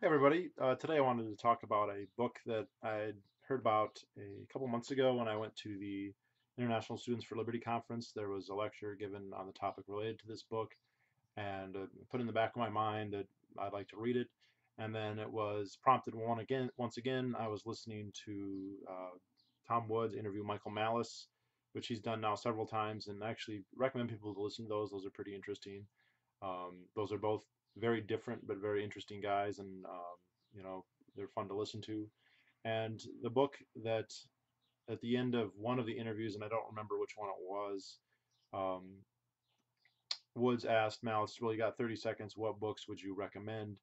Hey everybody, today I wanted to talk about a book that I'd heard about a couple months ago when I went to the International Students for Liberty conference. There was a lecture given on the topic related to this book, and put in the back of my mind that I'd like to read it. And then it was prompted once again. I was listening to Tom Woods interview Michael Malice, which he's done now several times, and I actually recommend people to listen to those. Those are pretty interesting. Those are both very different but very interesting guys, and you know they're fun to listen to. And the book that at the end of one of the interviews, and I don't remember which one it was, um, Woods asked Malice, "Well, you got 30 seconds. What books would you recommend?"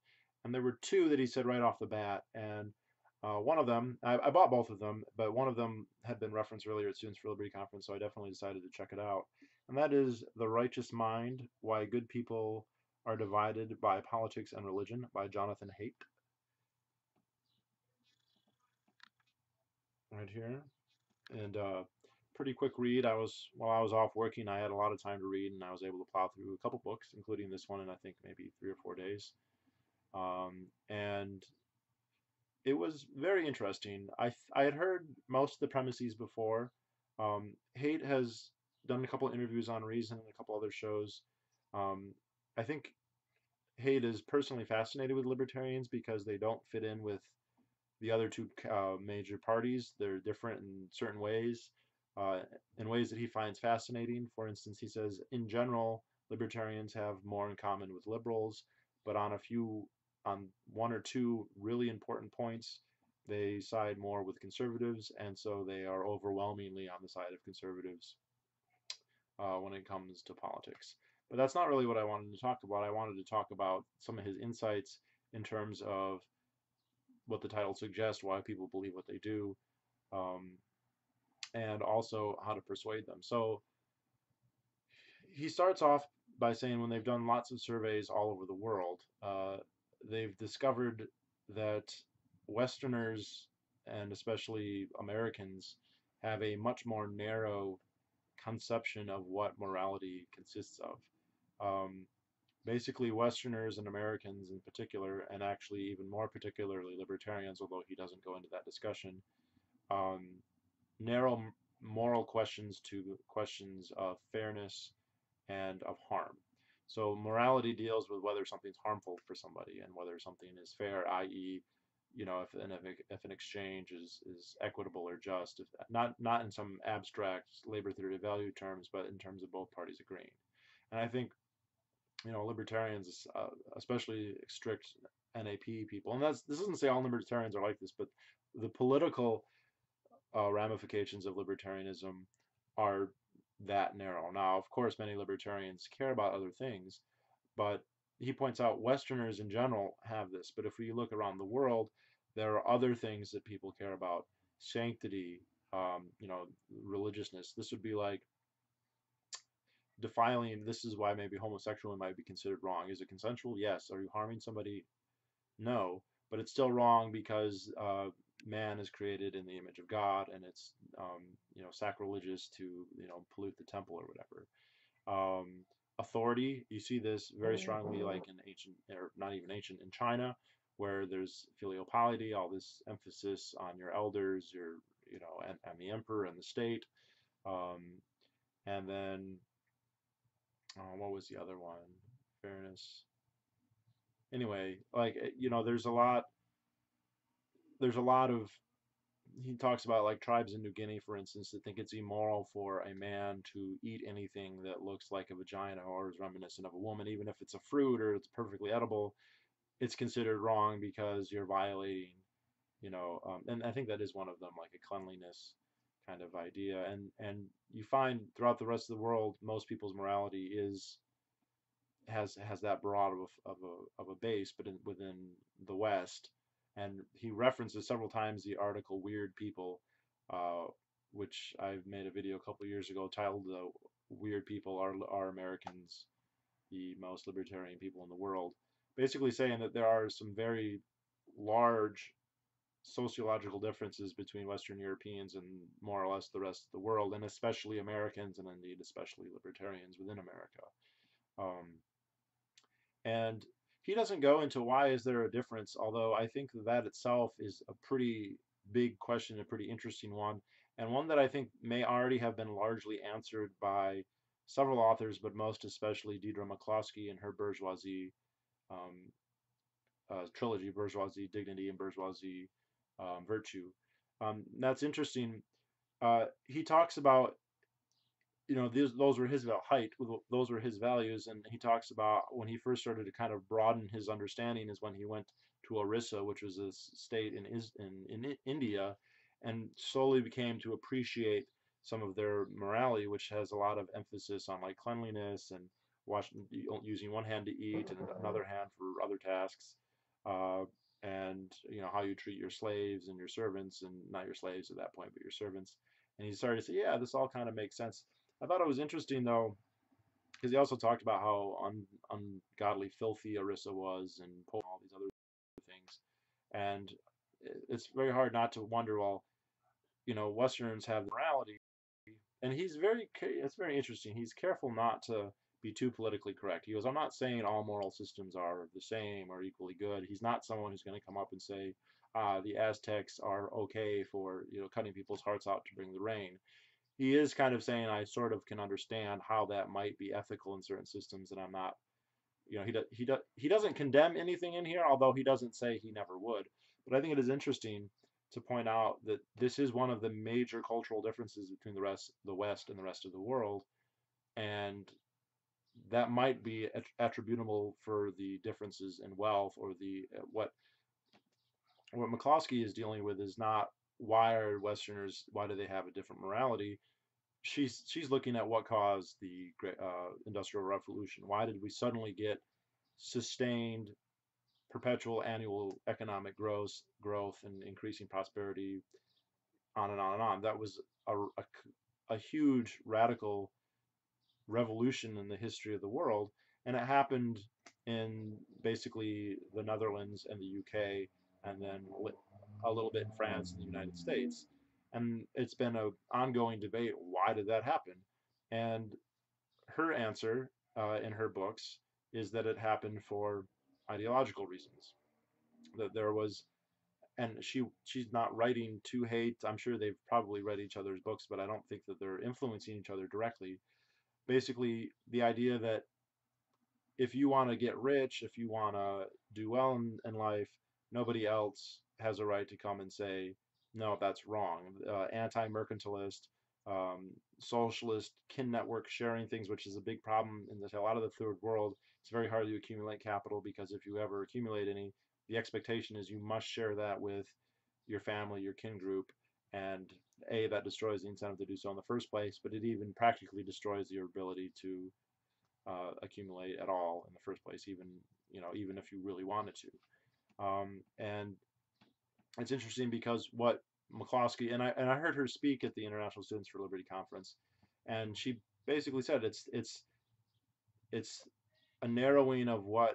And there were two that he said right off the bat, and one of them, I bought both of them, but one of them had been referenced earlier at Students for Liberty conference, so I definitely decided to check it out. And that is The Righteous Mind: Why Good People Are Divided by Politics and Religion by Jonathan Haidt, right here. And pretty quick read. While I was off working, I had a lot of time to read, and I was able to plow through a couple books, including this one in I think maybe 3 or 4 days. And it was very interesting. I had heard most of the premises before. Haidt has done a couple of interviews on Reason and a couple other shows. Um, I think Haidt is personally fascinated with libertarians because they don't fit in with the other two major parties. They're different uh, in ways that he finds fascinating. For instance, he says, in general, libertarians have more in common with liberals, but on one or two really important points, they side more with conservatives, and so they are overwhelmingly on the side of conservatives when it comes to politics. But that's not really what I wanted to talk about. I wanted to talk about some of his insights in terms of what the title suggests, why people believe what they do, um, and also how to persuade them. So he starts off by saying when they've done lots of surveys all over the world, they've discovered that Westerners and especially Americans have a much more narrow conception of what morality consists of. Um, Basically, Westerners and Americans in particular, and actually even more particularly libertarians, although he doesn't go into that discussion, um, narrow moral questions to questions of fairness and of harm. So morality deals with whether something's harmful for somebody and whether something is fair, i.e., if an exchange is equitable or just, if not in some abstract labor theory of value terms, but in terms of both parties agreeing. And I think libertarians, especially strict NAP people, and this doesn't say all libertarians are like this, but the political ramifications of libertarianism are that narrow. Now, of course, many libertarians care about other things, but he points out Westerners in general have this. But if we look around the world, there are other things that people care about: sanctity, religiousness. This would be like defiling. This is why maybe homosexuality might be considered wrong. Is it consensual? Yes. Are you harming somebody? No, but it's still wrong because man is created in the image of God, and it's sacrilegious to pollute the temple or whatever. Authority, you see this very strongly, like in ancient, or not even ancient, in China, where there's filial piety, all this emphasis on your elders, and the emperor and the state. Um, and then what was the other one? Fairness. Anyway, like there's a lot of he talks about like tribes in New Guinea, for instance, that think it's immoral for a man to eat anything that looks like a vagina or is reminiscent of a woman, even if it's a fruit or it's perfectly edible. It's considered wrong because you're violating, and I think that is one of them, like a cleanliness kind of idea. And you find throughout the rest of the world, most people's morality is has that broad of a base, but within the West, and he references several times the article "Weird People," uh, which I've made a video a couple of years ago titled "Weird People are Americans, the most libertarian people in the world," basically saying that there are some very large sociological differences between Western Europeans and more or less the rest of the world, and especially Americans, and indeed especially libertarians within America. Um, and he doesn't go into why is there a difference, although I think that itself is a pretty big question, a pretty interesting one, and one that I think may already have been largely answered by several authors, but most especially Deidre McCloskey in her bourgeoisie um, trilogy, Bourgeoisie Dignity and Bourgeoisie Virtue. That's interesting. He talks about, those were his Haidt, those were his values, and he talks about when he first started to kind of broaden his understanding is when he went to Orissa, which was a state in India, and slowly became to appreciate some of their morality, which has a lot of emphasis on like cleanliness and using one hand to eat and another hand for other tasks, uh, and how you treat your slaves and your servants, and not your slaves at that point, but your servants. And he started to say, yeah, this all kind of makes sense. I thought it was interesting though, because he also talked about how ungodly filthy Orissa was and all these other things. And it's very hard not to wonder, well, Westerners have morality, and it's very interesting. He's careful not to be too politically correct. He goes, I'm not saying all moral systems are the same or equally good. He's not someone who's going to come up and say, the Aztecs are okay for, cutting people's hearts out to bring the rain. He is kind of saying I sort of can understand how that might be ethical in certain systems, and I'm not, he doesn't condemn anything in here, although he doesn't say he never would. But I think it is interesting to point out that this is one of the major cultural differences between the West, and the rest of the world, and that might be attributable for the differences in wealth, or the what McCloskey is dealing with is not why do they have a different morality. She's looking at what caused the industrial revolution. Why did we suddenly get sustained perpetual annual economic growth and increasing prosperity, on and on and on? That was a huge radical revolution in the history of the world, and it happened in basically the Netherlands and the UK, and then a little bit in France and the United States. And it's been an ongoing debate. Why did that happen? And her answer in her books is that it happened for ideological reasons. That there was, and she's not writing to Haidt. I'm sure they've probably read each other's books, but I don't think that they're influencing each other directly. Basically, the idea that if you want to get rich, if you want to do well in life, nobody else has a right to come and say, no, that's wrong. Anti-mercantilist, socialist, kin network sharing things, which is a big problem in a lot of the third world. It's very hard to accumulate capital, because if you ever accumulate any, the expectation is you must share that with your family, your kin group, and that destroys the incentive to do so in the first place, but it even practically destroys your ability to accumulate at all in the first place, even if you really wanted to. And it's interesting because what McCloskey, and I heard her speak at the International Students for Liberty conference, and she basically said it's a narrowing of what,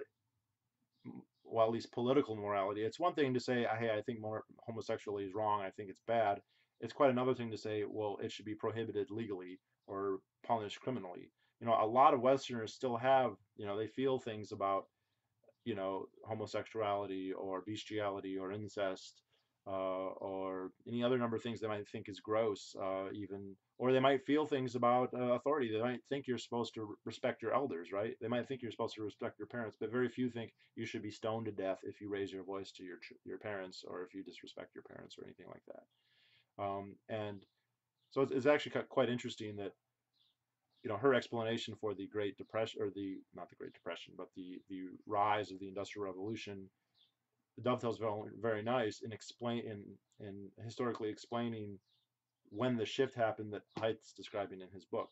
well, at least political morality. It's one thing to say, hey, I think more homosexuality is wrong, I think it's bad. It's quite another thing to say, well, it should be prohibited legally or punished criminally. A lot of Westerners still have, they feel things about, homosexuality or bestiality or incest, or any other number of things they might think is gross, even, or they might feel things about authority. They might think you're supposed to respect your elders, right? They might think you're supposed to respect your parents, but very few think you should be stoned to death if you raise your voice to your parents, or if you disrespect your parents, or anything like that. And so it's actually quite interesting that her explanation for the Great Depression, or the not the Great Depression, but the rise of the Industrial Revolution, dovetails very, very nice in historically explaining when the shift happened that Heidt's describing in his book.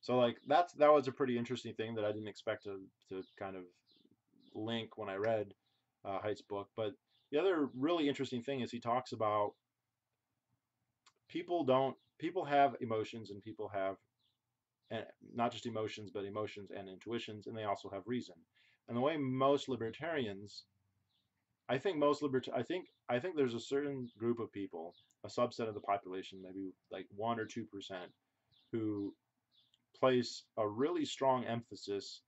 So like that was a pretty interesting thing that I didn't expect to kind of link when I read Heidt's book. But the other really interesting thing is he talks about people have emotions, and people have, and not just emotions, but emotions and intuitions, and they also have reason. And the way most libertarians, I think there's a certain group of people, a subset of the population, maybe like 1 or 2%, who place a really strong emphasis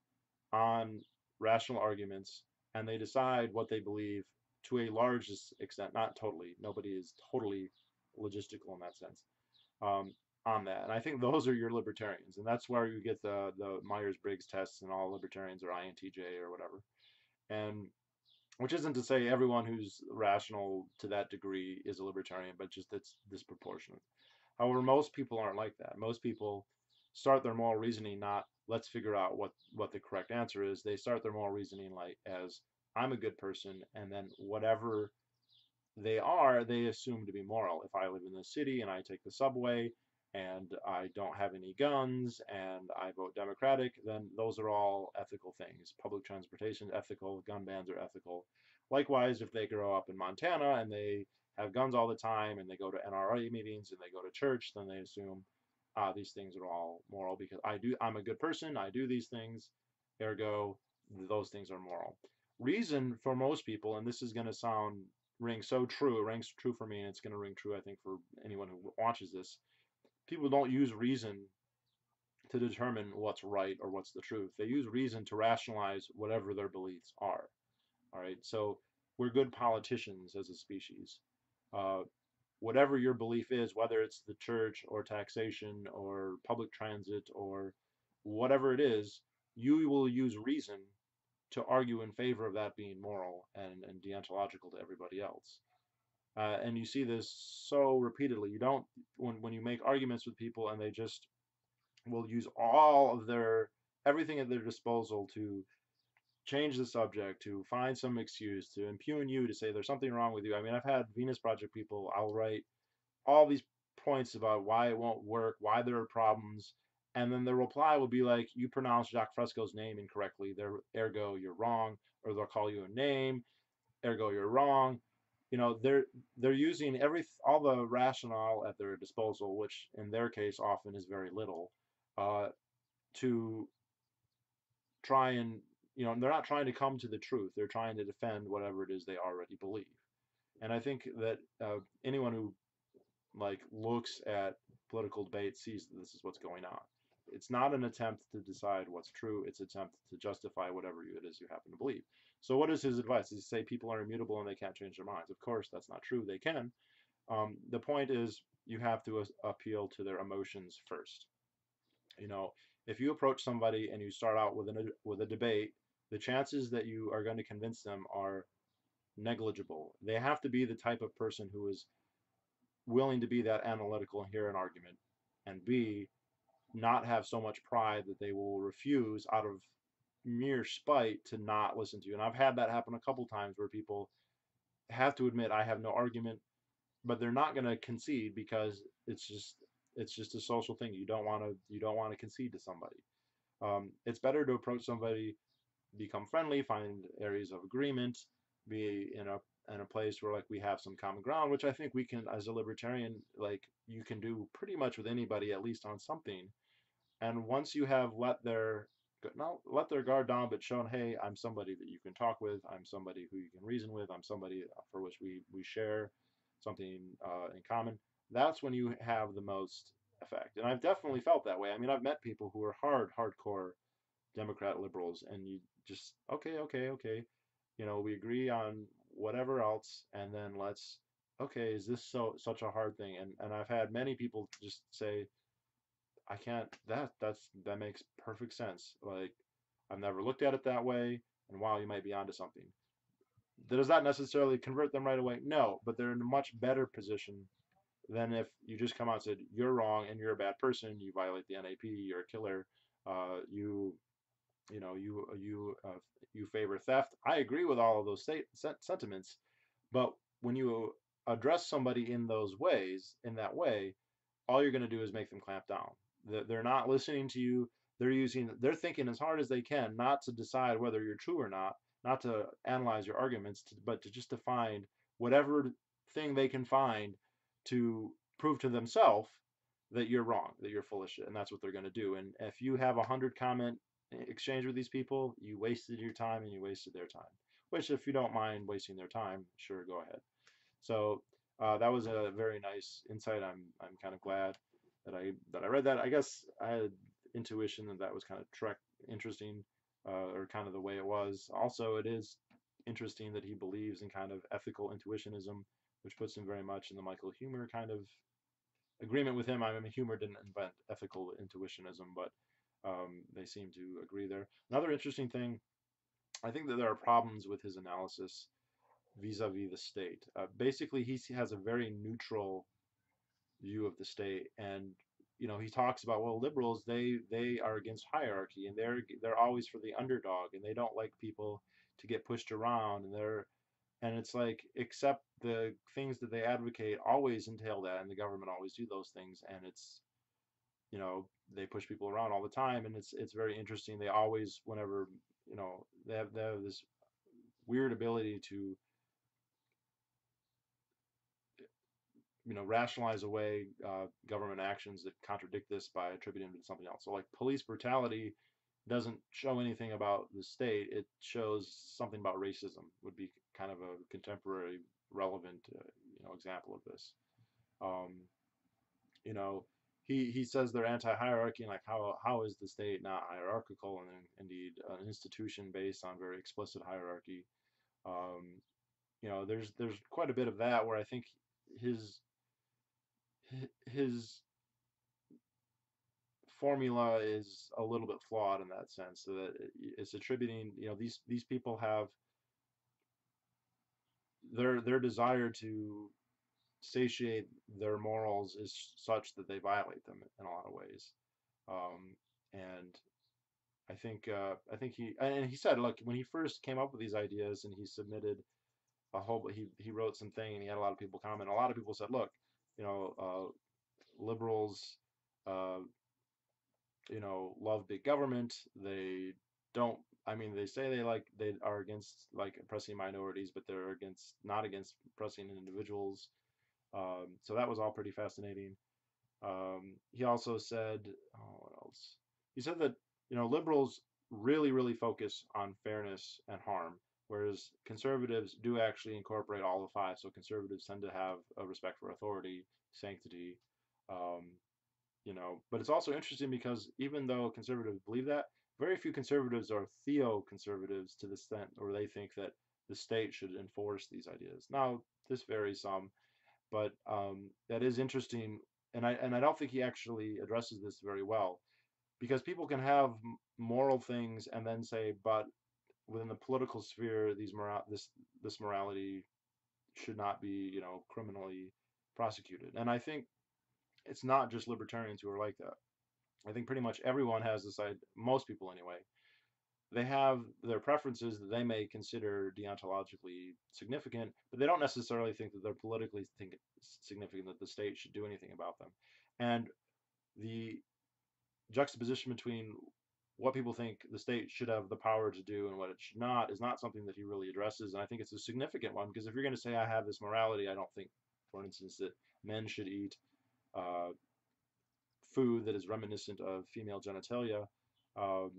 on rational arguments, and they decide what they believe to a large extent, not totally. Nobody is totally logistical in that sense. Um, on that, and I think those are your libertarians, and that's where you get the Myers-Briggs tests, and all libertarians are INTJ or whatever. And which isn't to say everyone who's rational to that degree is a libertarian, but just it's disproportionate. However, most people aren't like that. Most people start their moral reasoning not let's figure out what the correct answer is. They start their moral reasoning like as I'm a good person, and then whatever they assume to be moral. If I live in the city and I take the subway and I don't have any guns and I vote Democratic, then those are all ethical things. Public transportation is ethical, gun bans are ethical. Likewise, if they grow up in Montana and they have guns all the time and they go to NRA meetings and they go to church, then they assume these things are all moral because I'm a good person, I do these things, ergo those things are moral. Reason for most people, and this is going to ring so true, it rings true for me, and it's going to ring true, I think, for anyone who watches this. People don't use reason to determine what's right or what's the truth. They use reason to rationalize whatever their beliefs are. All right, so we're good politicians as a species. Uh, Whatever your belief is, whether it's the church or taxation or public transit or whatever it is, you will use reason to argue in favor of that being moral and deontological to everybody else. And you see this so repeatedly. You don't when you make arguments with people and they just will use all of their everything at their disposal to change the subject, to find some excuse, to impugn you, to say there's something wrong with you. I mean, I've had Venus Project people. I'll write all these points about why it won't work, why there are problems, and then the reply will be like, "You pronounced Jacques Fresco's name incorrectly. Ergo, you're wrong," or they'll call you a name, ergo, you're wrong. They're using all the rationale at their disposal, which in their case often is very little, uh, to try and they're not trying to come to the truth. They're trying to defend whatever it is they already believe. And I think that anyone who like looks at political debate sees that this is what's going on. It's not an attempt to decide what's true. It's an attempt to justify whatever it is you happen to believe. So what is his advice? Does he say people are immutable and they can't change their minds? Of course, that's not true. They can. The point is you have to appeal to their emotions first. You know, if you approach somebody and you start out with a debate, the chances that you are going to convince them are negligible. They have to be the type of person who is willing to be that analytical and hear an argument, and B, not have so much pride that they will refuse out of mere spite to not listen to you. And I've had that happen a couple times where people have to admit I have no argument, but they're not going to concede because it's just a social thing. You don't want to concede to somebody. It's better to approach somebody, become friendly, find areas of agreement, be in a place where like we have some common ground, which I think we can as a libertarian, like you can do pretty much with anybody at least on something. And once you have not let their guard down, but shown, hey, I'm somebody that you can talk with, I'm somebody who you can reason with, I'm somebody for which we share something in common. That's when you have the most effect. And I've definitely felt that way. I mean, I've met people who are hardcore Democrat liberals, and you just okay. We agree on whatever else, and then okay, is this such a hard thing? And I've had many people just say, I can't. That makes perfect sense. Like I've never looked at it that way, and wow, you might be onto something. Does that necessarily convert them right away? No, but they're in a much better position than if you just come out and said you're wrong and you're a bad person, you violate the NAP, you're a killer, you you know you favor theft. I agree with all of those sentiments, but when you address somebody in that way, all you're going to do is make them clamp down. They're not listening to you. They're thinking as hard as they can not to decide whether you're true or not to analyze your arguments, but to just to find whatever thing they can find to prove to themselves that you're wrong, that you're full of shit, and that's what they're going to do. And if you have 100 comment exchange with these people, you wasted your time and you wasted their time. Which, if you don't mind wasting their time, sure, go ahead. So that was a very nice insight. I'm kind of glad that I read that. I guess I had intuition that was kind of interesting. or kind of the way it was. Also, it is interesting that he believes in kind of ethical intuitionism, which puts him very much in the Michael Huemer kind of agreement with him. I mean, Huemer didn't invent ethical intuitionism, but they seem to agree there. Another interesting thing, I think that there are problems with his analysis vis-a-vis the state. Basically, he has a very neutral view of the state, and he talks about, well, liberals, they are against hierarchy, and they're always for the underdog, and they don't like people to get pushed around, and it's like, except the things that they advocate always entail that, and the government always do those things, and it's they push people around all the time, and it's very interesting. They always, whenever they have this weird ability to rationalize away government actions that contradict this by attributing them to something else. So like police brutality doesn't show anything about the state. It shows something about racism, would be kind of a contemporary relevant example of this. Um, you know, he says they're anti-hierarchy, and like how is the state not hierarchical, and indeed an institution based on very explicit hierarchy. Um, there's quite a bit of that where I think his his formula is a little bit flawed in that sense, so that it's attributing, these people have their desire to satiate their morals is such that they violate them in a lot of ways. And I think he said, look, when he first came up with these ideas and he submitted he wrote something, and he had a lot of people comment. A lot of people said, look, liberals, uh, love big government. They don't. I mean, they say they are against like oppressing minorities, but they're not against oppressing individuals. So that was all pretty fascinating. He also said, oh, what else? He said that liberals really, really focus on fairness and harm, whereas conservatives do actually incorporate all the five. So conservatives tend to have a respect for authority, sanctity, um, but it's also interesting because even though conservatives believe that, very few conservatives are theo-conservatives to the extent where they think that the state should enforce these ideas. Now, this varies some, but that is interesting, and I don't think he actually addresses this very well, because people can have moral things and then say, but within the political sphere, this morality should not be criminally prosecuted. And I think it's not just libertarians who are like that. I think pretty much everyone has this idea, most people anyway. They have their preferences that they may consider deontologically significant, but they don't necessarily think that they're politically significant, that the state should do anything about them. And the juxtaposition between what people think the state should have the power to do and what it should not is not something that he really addresses. And I think it's a significant one, because if you're going to say, I have this morality, I don't think, for instance, that men should eat uh, food that is reminiscent of female genitalia. Um,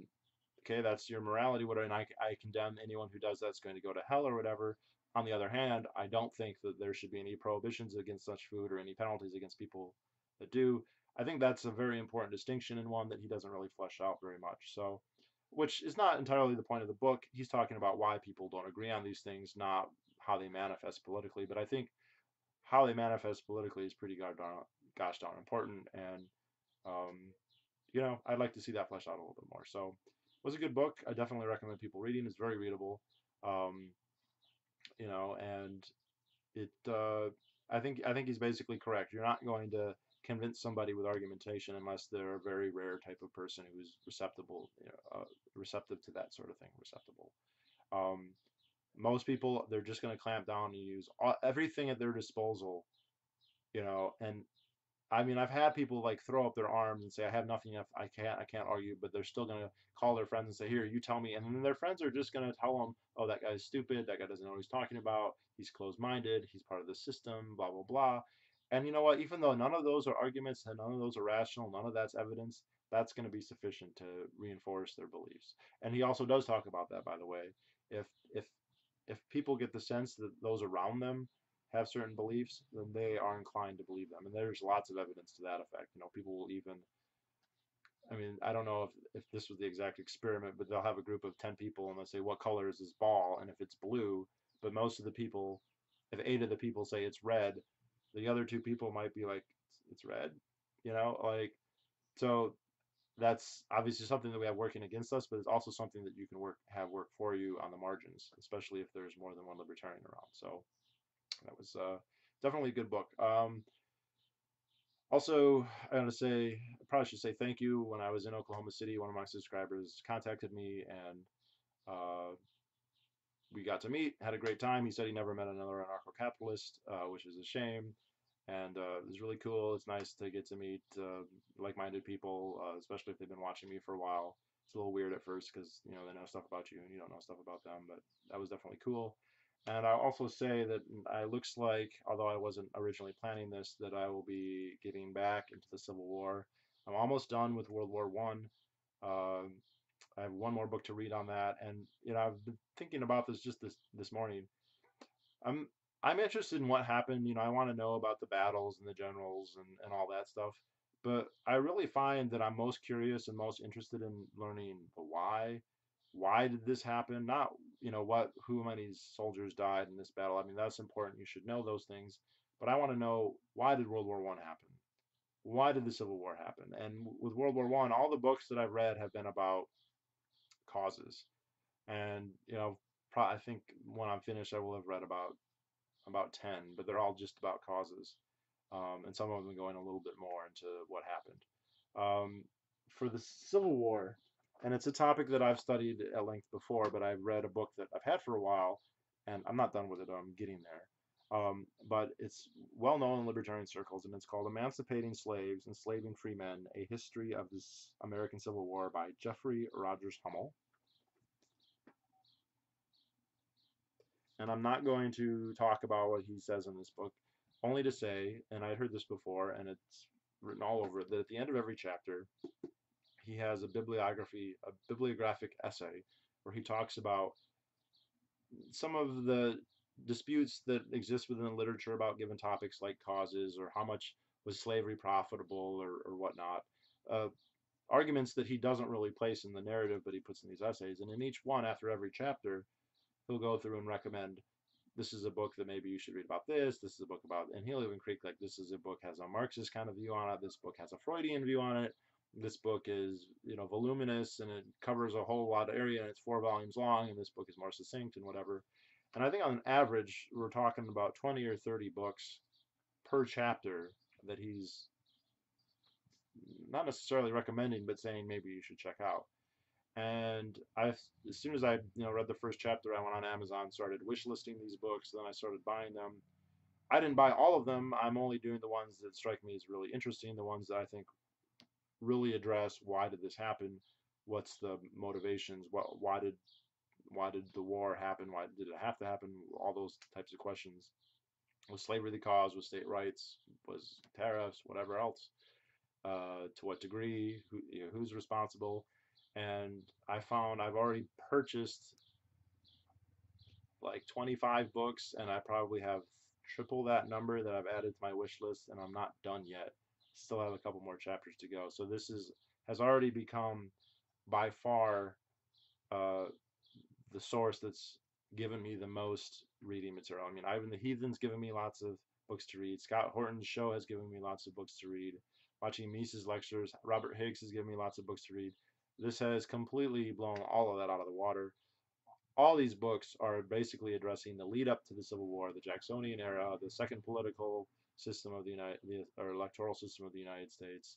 okay, that's your morality. And I condemn anyone who does that's going to go to hell or whatever. On the other hand, I don't think that there should be any prohibitions against such food or any penalties against people that do. I think that's a very important distinction, and one that he doesn't really flesh out very much. So, which is not entirely the point of the book. He's talking about why people don't agree on these things, not how they manifest politically. But I think how they manifest politically is pretty gosh darn important. And um, I'd like to see that fleshed out a little bit more. So it was a good book. I definitely recommend people reading. It's very readable. Um, and it I think he's basically correct. You're not going to convince somebody with argumentation unless they're a very rare type of person who's receptive to that sort of thing. Receptible. Um, Most people, they're just going to clamp down and use everything at their disposal, and I mean, I've had people like throw up their arms and say, "I have nothing. I can't argue," but they're still gonna call their friends and say, "Here, you tell me," and then their friends are just gonna tell them, "Oh, that guy's stupid. That guy doesn't know what he's talking about. He's closed-minded. He's part of the system. Blah blah blah." And you know what? Even though none of those are arguments and none of those are rational, none of that's evidence, that's going to be sufficient to reinforce their beliefs. And he also does talk about that, by the way. If if if people get the sense that those around them have certain beliefs, then they are inclined to believe them. And there's lots of evidence to that effect. People will even I mean, I don't know if this was the exact experiment, but they'll have a group of 10 people and they'll say, what color is this ball? And if it's blue, but most of the people, if 8 of the people say it's red, the other 2 people might be like, it's red, like, so that's obviously something that we have working against us, but it's also something that you can have work for you on the margins, especially if there's more than one libertarian around. So that was definitely a good book. Also, I want to say, I probably should say thank you. When I was in Oklahoma City, one of my subscribers contacted me and uh, we got to meet, had a great time. He said he never met another anarcho-capitalist, which is a shame. And it was really cool. It's nice to get to meet like-minded people, especially if they've been watching me for a while. It's a little weird at first because they know stuff about you and you don't know stuff about them, but that was definitely cool. And I'll also say that it looks like, although I wasn't originally planning this, that I will be getting back into the Civil War. I'm almost done with World War One. I have one more book to read on that, and I've been thinking about this just this morning. I'm I'm interested in what happened. I want to know about the battles and the generals and all that stuff. But I really find that I'm most curious and most interested in learning the why. Why did this happen? Not, who many soldiers died in this battle. I mean, that's important. You should know those things. But I want to know, why did World War One happen? Why did the Civil War happen? And with World War One, all the books that I've read have been about causes. And, I think when I'm finished, I will have read about 10, but they're all just about causes. And some of them going a little bit more into what happened. For the Civil War, and it's a topic that I've studied at length before, but I've read a book that I've had for a while, and I'm not done with it. I'm getting there. But it's well known in libertarian circles, and it's called Emancipating Slaves, Enslaving Free Men, A History of this American Civil War by Jeffrey Rogers Hummel. And I'm not going to talk about what he says in this book, only to say, and I'd heard this before, and it's written all over it, that at the end of every chapter, he has a bibliographic essay where he talks about some of the disputes that exist within the literature about given topics like causes or how much was slavery profitable or whatnot. Uh, Arguments that he doesn't really place in the narrative, but he puts in these essays. And in each one, after every chapter, he'll go through and recommend, this is a book that maybe you should read about this. This is a book about, and he'll even critique like, this is a book has a Marxist kind of view on it. This book has a Freudian view on it. This book is, voluminous and it covers a whole lot of area and it's 4 volumes long. And this book is more succinct and whatever. And I think on average, we're talking about 20 or 30 books per chapter that he's not necessarily recommending, but saying maybe you should check out. And as soon as I, read the first chapter, I went on Amazon, started wish listing these books. Then I started buying them. I didn't buy all of them. I'm only doing the ones that strike me as really interesting, the ones that I think really address, why did this happen? What's the motivations? Why did the war happen? Why did it have to happen? All those types of questions. Was slavery the cause? Was state rights? Was tariffs? Whatever else? To what degree? Who's responsible? And I found I've already purchased like 25 books, and I probably have triple that number that I've added to my wish list, and I'm not done yet. Still have a couple more chapters to go. So this has already become by far uh, the source that's given me the most reading material. I mean, Ivan the Heathen's given me lots of books to read. Scott Horton's show has given me lots of books to read. Watching Mises lectures, Robert Higgs has given me lots of books to read. This has completely blown all of that out of the water. All these books are basically addressing the lead up to the Civil War, the Jacksonian era, the second political system of or electoral system of the United States,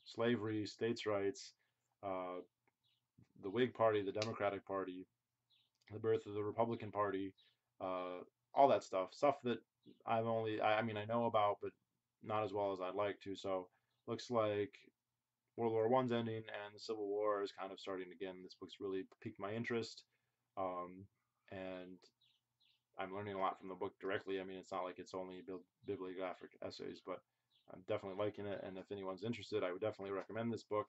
slavery, states' rights, uh, the Whig Party, the Democratic Party, the birth of the Republican Party, uh, all that stuff that I mean, I know about, but not as well as I'd like to. So looks like World War One's ending and the Civil War is kind of starting again. This book's really piqued my interest, and I'm learning a lot from the book directly. I mean, it's not like it's only bibliographic essays, but I'm definitely liking it. And if anyone's interested, I would definitely recommend this book.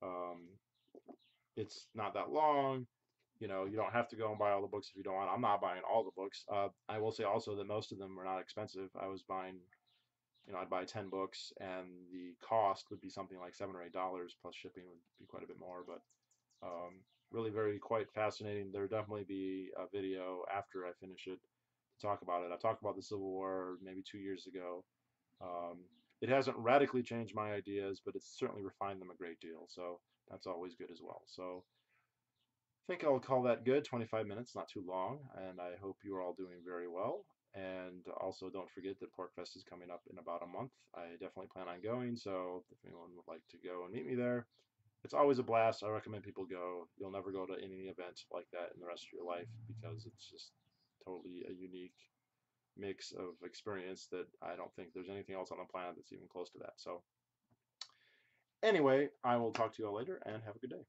Um, it's not that long. You don't have to go and buy all the books if you don't want. I'm not buying all the books. I will say also that most of them were not expensive. I was buying I'd buy 10 books, and the cost would be something like $7 or $8 plus shipping would be quite a bit more. But really, very quite fascinating. There'll definitely be a video after I finish it to talk about it. I talked about the Civil War maybe 2 years ago. Um, it hasn't radically changed my ideas, but it's certainly refined them a great deal. So that's always good as well. So I think I'll call that good. 25 minutes, not too long. And I hope you are all doing very well. And also, don't forget that PorcFest is coming up in about a month. I definitely plan on going. So if anyone would like to go and meet me there, it's always a blast. I recommend people go. You'll never go to any event like that in the rest of your life because it's just totally a unique mix of experience that I don't think there's anything else on the planet that's even close to that. So anyway, I will talk to you all later and have a good day.